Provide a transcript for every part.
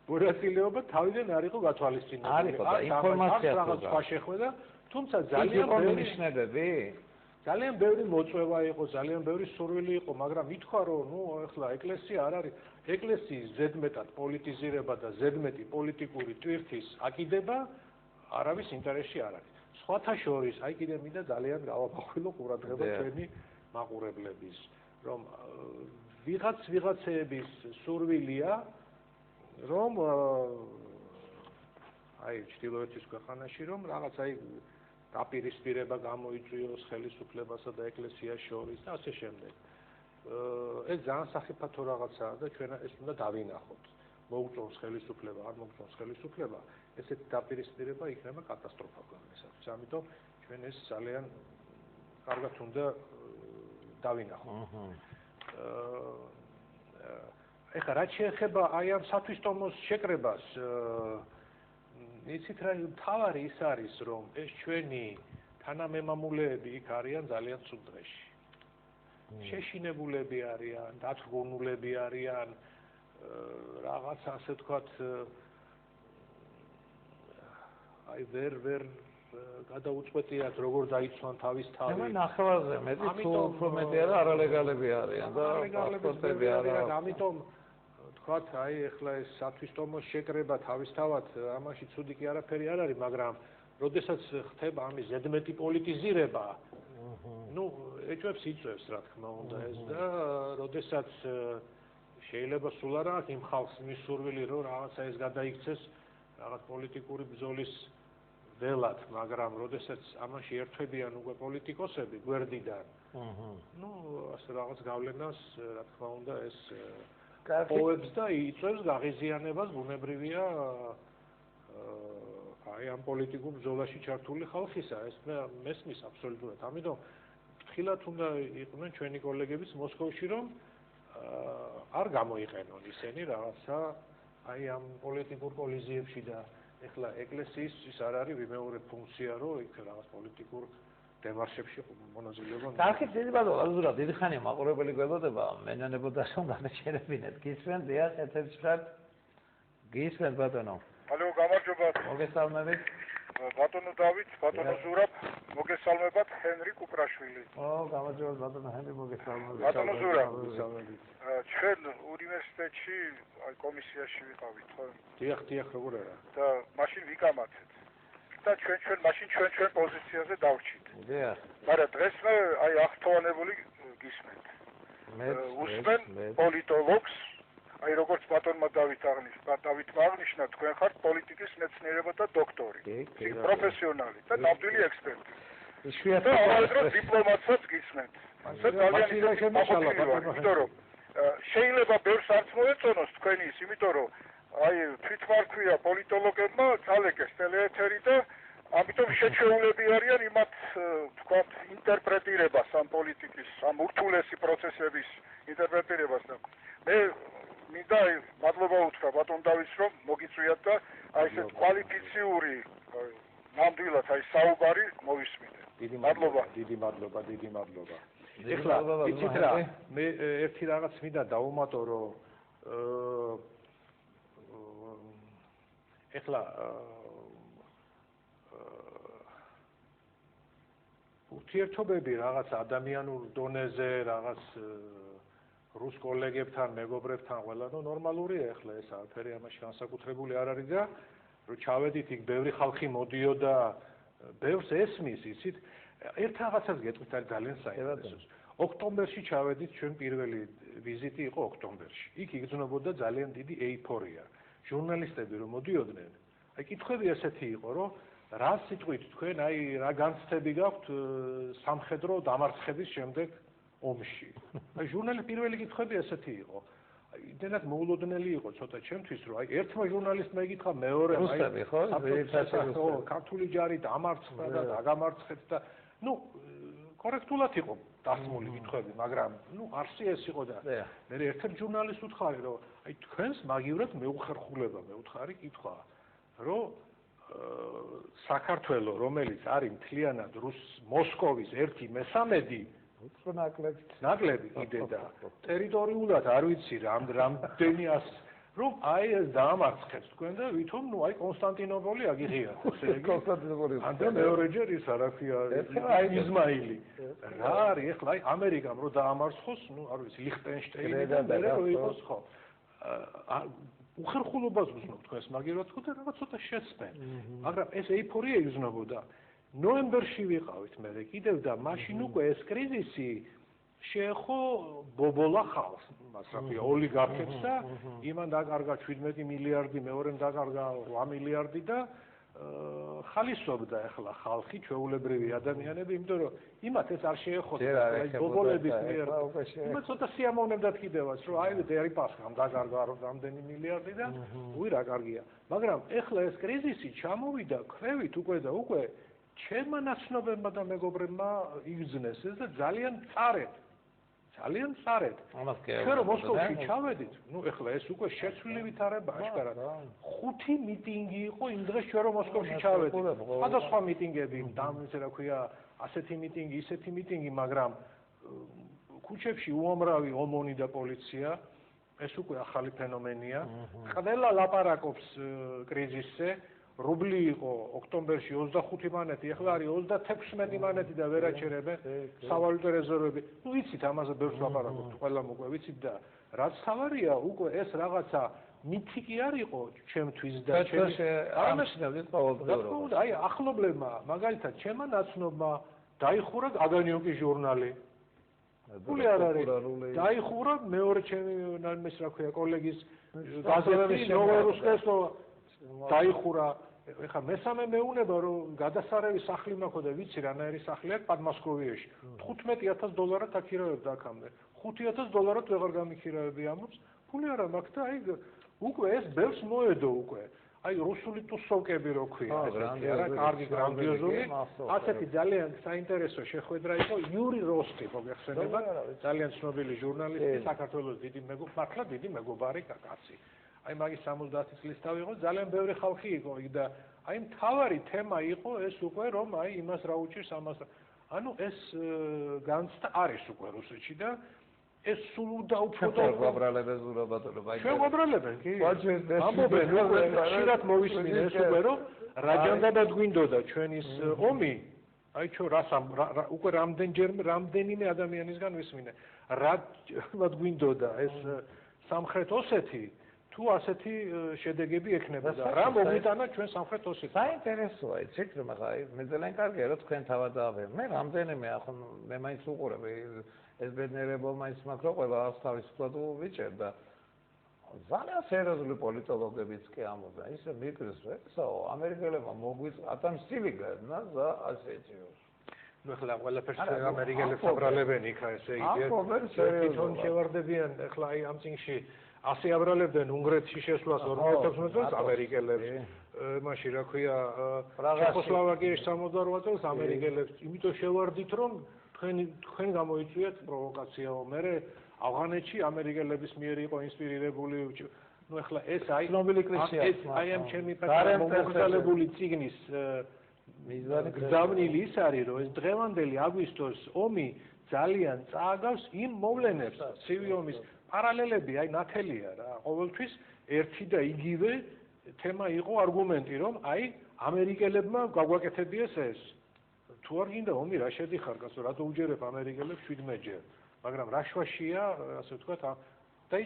მონაწილეობა თავიდან არ იყო გათვალისწინებული. არისო და ინფორმაცია რაღაც სხვა შეხვედრა, თუმცა ძალიან ბევრი მოწვევა იყო, ძალიან ბევრი სურვილი იყო, მაგრამ ითქვა რომ ახლა ეკლესია არ არის, ეკლესიის ზედმეტად პოლიტიზირება და ზედმეტი პოლიტიკური ტვირთის აკიდება არავის ინტერესში არ არის. სხვათა შორის, აი კიდე მინდა ძალიან გავაფრთხილო ყურადღება ჩვენი მაყურებლების, რომ ვიღაცეების სურვილია, რომ აი ჩრდილოეთის ქვეყანაში რომ რაღაც აი დაპირისპირება გამოიწვიოს ხელისუფლებასა და ეკლესიას შორის და ასე შემდეგ. ეს ძალიან სახიფათო რაღაცაა და ჩვენ ეს უნდა დავინახოთ. მოუწონს ხელისუფლება, არ მოუწონს ხელისუფლება, ესეთი დაპირისპირება იქნება კატასტროფა ქვეყნისათვის. ამიტომ ჩვენ ეს ძალიან კარგად უნდა დავინახოთ. ეხლა რაც შეეხება აი ამ სათვისტომოს შეკრებას, იცით რა თავარი ის არის, რომ ეს ჩვენი თანამემამულეები იქ არიან ძალიან ცუდ დღეში. შეშინებულები არიან, დათრგუნულები არიან, რაღაც ასე ვთქვათ, აი ვერ გადაუწყვეტიათ როგორ დაიცვან თავის თავი. ნახევარზე მეტი თუ მეტი არა არალეგალები არიან და პასპორტები არიან. ამიტომ ვთქვათ, აი ეხლა ეს სათვისტომოს შეკრება თავისთავად ამაში ცუდი კი არაფერი არ არის, მაგრამ როდესაც ხდება ამის ზედმეტი პოლიტიზირება, ეჭვებს იწვევს რა თქმა უნდა ეს და როდესაც შეიძლება სულ არა აქვს იმ ხალხს მისურვილი რომ რაღაცა ეს გადაიქცეს რაღაც პოლიტიკური ბრძოლის ველად, მაგრამ როდესაც ამაში ერთვებიან უკვე პოლიტიკოსები გვერდიდან, ასე რაღაც გავლენას რა თქმა უნდა ეს ხოვებს და იწვევს გაღიზიანებას ბუნებრივია აი ამ პოლიტიკურ ბრძოლაში ჩართული ხალხისა, ეს მესმის აბსოლუტურად. ამიტომ ფრთხილად უნდა იყვნენ ჩვენი კოლეგებიც მოსკოვში, რომ არ გამოიყენონ ისინი რაღაცა აი ამ პოლიტიკურ კოლიზიებში და ეხლა ეკლესიის ის არ არის ვიმეორე ფუნქცია, რომ იქ რაღაც პოლიტიკურ დემარშებში მონაწილეობა. კარგი, დიდი ბატონო, აზურად დიდი ხანია მაყურებელი გვებოდება, მენანებოდა რომ განაჩერებინეთ. გისმენთ, დიახ, ეთერში ხართ? გისმენთ ბატონო. ალო, გამარჯობათ. მოგესალმებით. ბატონო დავით, ბატონო ზურაბ, მოგესალმებათ, ჰენრი კუპრაშვილი. გამარჯობათ ბატონო ჰენრი, მოგესალმებით. ბატონო ზურაბ, ჩვენ უნივერსიტეტში აი კომისიაში ვიყავით, ხო? დიახ, როგორ არა? და მაშინ ვიკამათეთ. და ჩვენ მაშინ ჩვენ პოზიციაზე დავრჩით. დიახ. მაგრამ დღეს მე აი ახთოვანებული გისმენთ. უსმენ პოლიტოლოგს, აი როგორც ბატონმა დავითმა აღნიშნა, თქვენ ხართ პოლიტიკის მეცნიერებათა დოქტორი, პროფესიონალი და ნამდვილი ექსპერტი. იშვიათად ამავდროულად დიპლომატსაც გისმენთ. შეიძლება ბევრს არც მოეწონოს თქვენი ის, იმიტომ რომ აი თვითმარქვია პოლიტოლოგებმა წალეკეს ტელეეთერი და ამიტომ შეჩეულები არიან იმათ თქვათ ინტერპრეტირებას ამ პოლიტიკის, ამ ურთულესი პროცესების ინტერპრეტირებას და მე მინდა მადლობა უთხრა ბატონ დავითს რომ მოგიწვიათ და აი ესეთ კვალიფიციური ნამდვილად აი საუბარი მოვისმინეთ. დიდი მადლობა. ეხლა იცით რა, მე ერთი რაღაც მინდა დავუმატო რომ ეხლა ურთიერთობები რაღაც ადამიანურ დონეზე, რაღაც რუს კოლეგებთან, მეგობრებთან ყველა ნორმალურია ეხლა ეს არაფერი ამაში განსაკუთრებული არ არის და რომ ჩავედით იქ ბევრი ხალხი მოდიოდა, ბევრს ესმის, იცით? ერთ რაღაცას გეტყვით არის ძალიან საინტერესო. ოქტომბერში ჩავედით ჩვენ პირველი ვიზიტი იყო ოქტომბერში. იქ იგრძნობოდა ძალიან დიდი ეიფორია. ჟურნალისტები რომ მოდიოდნენ, აი კითხვები ესეთი იყო, რომ რა სიტყვით თქვენ აი რა განცდები გაქვთ სამხედრო დამარცხების შემდეგ ომში. აი ჟურნალის პირველი კითხვები ესეთი იყო. აი იმდენად მოულოდნელი იყო ცოტა ჩემთვის, რომ აი ერთმა ჟურნალისტმა ეკითხა მეორემ რუსები ხო? ქართული ჯარი დამარცხდა და დაგამარცხეთ და კორექტულად იყო დასმული კითხვები, მაგრამ არსი ეს იყო და მე ერთ-ერთ ჟურნალისტს უთხარი, რომ აი თქვენს მაგივრად მეუხერხულება მეუთხარი კითხვა, რომ საქართველოს, რომელიც არის მთლიანად მოსკოვის 1/13 ნაკლები კიდე და ტერიტორიულად არ ვიცი რამდენი რომ აი ეს დაამარცხეთ თქვენ და ვითომ ნუ აი კონსტანტინოპოლი აგიღიათ ესე იგი კონსტანტინოპოლი ანდა მეორეჯერ ის რა ქვია იზმაილი რა არის ეხლა აი ამერიკამ რო დაამარცხოს ნუ არ ვიცი ლიხტენშტეინი და მე რო იყოს ხო უხერხულობას ვუზნობ თქვენს მაგივრად ხო და რაღაც ცოტა შეცდენ მაგრამ ეს ეიფორია იზნობოდა ნოემბერში ვიყავით მე კიდევ და მაშინ უკვე ეს კრიზისი შეეხო ბობოლა ხალხს მას რა ქვია ოლიგარქებს და იმან დაკარგა 17 მილიარდი მეორემ დაკარგა 8 მილიარდი და ხალისობდა ახლა ხალხი ჩვეულებრივი ადამიანები იმიტომ რომ იმათ ეს არ შეეხოთა ეს ბობოლების მიერ იმათ ცოტა სიამოვნებდათ კიდევაც რომ აი დერი პასხამ დაკარგა რამდენი მილიარდი და უი რა კარგია მაგრამ ახლა ეს კრიზისი ჩამოვიდა ქვევით უკვე და უკვე ჩემმა ნაცნობებმა და მეგობრებმა იგრძნეს ეს და ძალიან წარეთ ჩვენ რომ მოსკოვში ჩავედით ნუ ეხლა ეს უკვე შეცვლილი ვითარება აშკარად 5 მიტინგი იყო იმ დღეს ჩვენ რომ მოსკოვში ჩავედით სხვადასხვა მიტინგები დამის რა ქვია ასეთი მიტინგი ისეთი მიტინგი მაგრამ ქუჩებში უამრავი ომონი და პოლიცია ეს უკვე ახალი ფენომენია ყველა ლაპარაკობს კრიზისზე რუბლი იყო ოქტომბერში 25 მანეთი, ახლა არის 36 მანეთი და ვერ აჩერებენ სავალუტო რეზერვები. ნუ ვიცით ამაზე ბევრს ლაპარაკობთ, ყველამ უკვე ვიცით და რაც თავარია, უკვე ეს რაღაცა მითიკი არ იყო ჩემთვის და ჩემს არამეშნევით ყოველდღიურად. აი ახლობლებმა, მაგალითად, ჩემმა ნაცნობმა დაიხურა აგანიოკის ჟურნალი. ფული არ არის. დაიხურა მეორე ჩემი ის რა ქვია კოლეგის გაზეთი ნოვორუსკესო დაიხურა ეხლა მესამე მეუნება რომ გადასარევი სახლი მაქვს და ვიცი რანაირი სახლი აქვს პადმასკოვიაში $15000 აქირავებდა აქამდე $5000 ვეღარ გამიქირავები ამობს ფული არა მაქვს და აი უკვე ეს ბევრს მოედო უკვე აი რუსული ტუსოვკები რო ქვია ესეთი არა კარგი გრანდიოზული ასეთი ძალიან საინტერესო შეხვედრა იყო იური როსტი მოგეხსენებათ ძალიან ცნობილი ჟურნალისტი საქართველოს დიდი მართლა დიდი მეგობარი კაცი აი მაგის 70 წლის თავი იყო ძალიან ბევრი ხალხი იყო იქ და აი მთავარი თემა იყო ეს უკვე რომ აი იმას რა უჭირს ამას ანუ ეს განცდა არის უკვე რუსეთში და ეს სულ და უფრო გვაბრალებენ ზურაბატონო ბაი ჩვენ გვაბრალებენ კი ამბობენ უკვე ხშირად მოვისმინე ეს უკვე რომ რა ჯანდაბად გვინდოდა ჩვენის ომი აი ჩვენ რას უკვე რამდენიმე ადამიანისგან ვისმინე რა გვინდოდა ეს სამხრეთ ოსეთი თუ ასეთი შედეგები ექნებოდა რა მოგვიტანა ჩვენ სამხრეთ ოსეთს საინტერესოა იცით რომ ახლა მე ძალიან კარგია რომ თქვენ თავადავე მე რამდენიმე ახლა მე მაინც უყურებ ეს ბედნიერებო მაინც მაქვს რომ ყველა თავისუფლად ვიჭერ და ძალიან სერიოზული პოლიტოლოგებიც კი ამბობენ ისე მიგრეს ესო ამერიკელებმა მოგვიწყათ სტილიგებნა და ასეთი ნუ ახლა ყველაფერს ამერიკელებს აბრალებენ იქა ესე იგი თვითონ შევარდებიან ახლა აი ამ წინში ასე აბრალებდნენ უნგრეთში შესვლას 2016 წელს ამერიკელებს მაშინ რა ქვია ჩეხოსლოვაკიაში 68 წელს ამერიკელებს იმიტომ შევარდით რომ თქვენ გამოიწვიეთ პროვოკაციაო მე ავღანეთში ამერიკელების მიერ იყო ინსპირირებული ნუ ახლა ეს აი ცნობილი კრიზისია აი ამ ჩემი მომხდარებული ციგნის გზავნილი ის არის რომ ეს დღევანდელი აგვისტოს ომი ძალიან წააგავს იმ მოვლენებს ცივი ომის პარალელები აი ნათელია რა ყოველთვის ერთი და იგივე თემა იყო არგუმენტი რომ აი ამერიკელებმა გაგვაკეთებიეს ეს თუ არ გინდა ომი რა შედიხარ კაცო რატო უჯერებ ამერიკელებს 17-ჯერ მაგრამ რა შვაშია ასე ვთქვათ და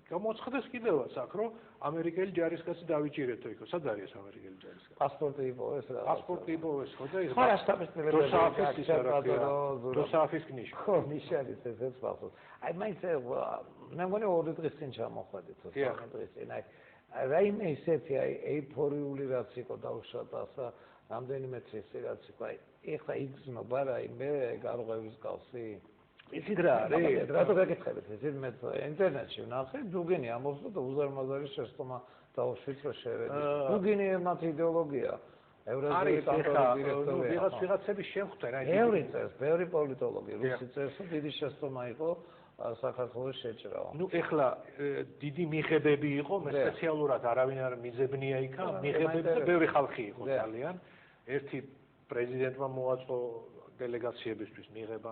გამოცხადეს კიდევაც აქ რომ ამერიკელი ჯარისკაცი დავიჭირეთო იქო სად არის ეს ამერიკელი ჯარისკაცი პასპორტი იპოვეს რა პასპორტი იპოვეს ხო და ეს დოსააფის კნიში ხო ნიშანის ესეც პასპორტი აი მაინც მე მგონი 2 დღის წინ ჩამოხვედით 3 დღის წინ აი რაიმე ისეთი აი ეიფორიული რაც იყო დავუშვათ ასა რამდენიმე წლის რაც იყო აი ეხლა იგრძნობა რა აი მე გარღვევის კავშირი იცით რა არის რატო გაკითხებით იცით მე ინტერნეტში ვნახე დუგინი ამბობს და უზარმაზარი შეცდომა დაუშვით რომ შევედი დუგინი მათ იდეოლოგია ევრაზიული კანტონის დირექტორი ვიღაცები შეხვდნენ აი ბევრი პოლიტოლოგი რუსი წერს რომ დიდი შეცდომა იყო საქართველოს შეჭრა. ნუ ეხლა დიდი მიღებები იყო, მე სპეციალურად არავინ არ მიძებნია იქა, მიღებები და ბევრი ხალხი იყო ძალიან. ერთი პრეზიდენტმა მოაწყო დელეგაციებისთვის მიღება,